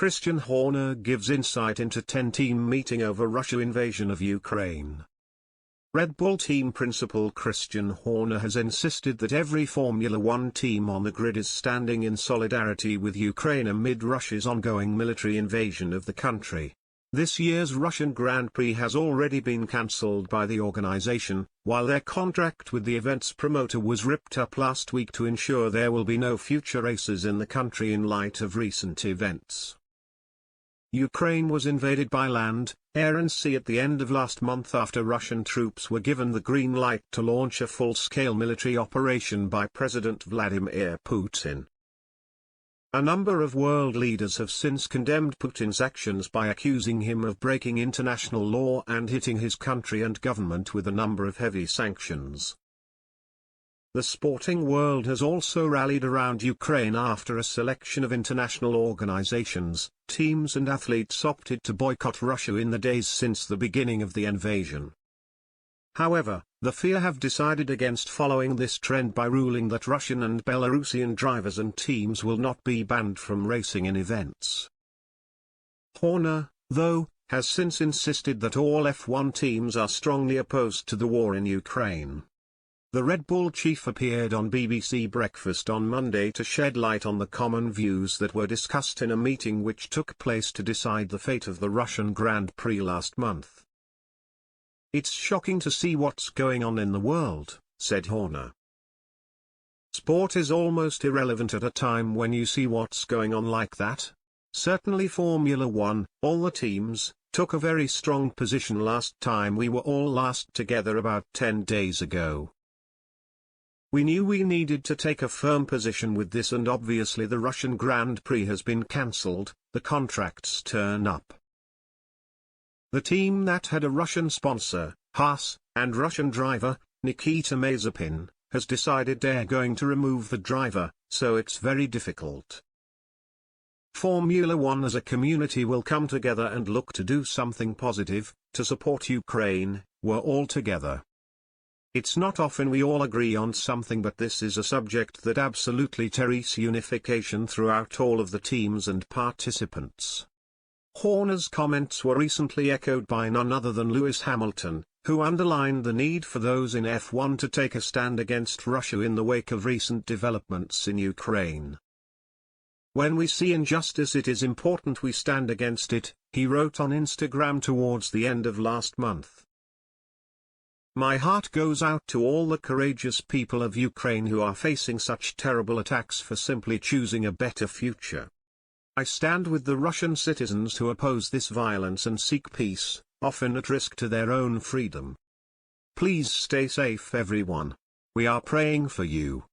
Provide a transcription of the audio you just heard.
Christian Horner gives insight into 10-team meeting over Russia invasion of Ukraine. Red Bull team principal Christian Horner has insisted that every Formula One team on the grid is standing in solidarity with Ukraine amid Russia's ongoing military invasion of the country. This year's Russian Grand Prix has already been cancelled by the organization, while their contract with the event's promoter was ripped up last week to ensure there will be no future races in the country in light of recent events. Ukraine was invaded by land, air and sea at the end of last month after Russian troops were given the green light to launch a full-scale military operation by President Vladimir Putin. A number of world leaders have since condemned Putin's actions by accusing him of breaking international law and hitting his country and government with a number of heavy sanctions. The sporting world has also rallied around Ukraine after a selection of international organizations, teams and athletes opted to boycott Russia in the days since the beginning of the invasion. However, the FIA have decided against following this trend by ruling that Russian and Belarusian drivers and teams will not be banned from racing in events. Horner, though, has since insisted that all F1 teams are strongly opposed to the war in Ukraine. The Red Bull chief appeared on BBC Breakfast on Monday to shed light on the common views that were discussed in a meeting which took place to decide the fate of the Russian Grand Prix last month. "It's shocking to see what's going on in the world," said Horner. "Sport is almost irrelevant at a time when you see what's going on like that. Certainly Formula One, all the teams, took a very strong position last time we were all last together about 10 days ago. We knew we needed to take a firm position with this, and obviously the Russian Grand Prix has been cancelled, the contracts turn up. The team that had a Russian sponsor, Haas, and Russian driver, Nikita Mazepin, has decided they're going to remove the driver, so it's very difficult. Formula One as a community will come together and look to do something positive, to support Ukraine. We're all together. It's not often we all agree on something, but this is a subject that absolutely tears unification throughout all of the teams and participants." Horner's comments were recently echoed by none other than Lewis Hamilton, who underlined the need for those in F1 to take a stand against Russia in the wake of recent developments in Ukraine. "When we see injustice, it is important we stand against it," he wrote on Instagram towards the end of last month. "My heart goes out to all the courageous people of Ukraine who are facing such terrible attacks for simply choosing a better future. I stand with the Russian citizens who oppose this violence and seek peace, often at risk to their own freedom. Please stay safe, everyone. We are praying for you."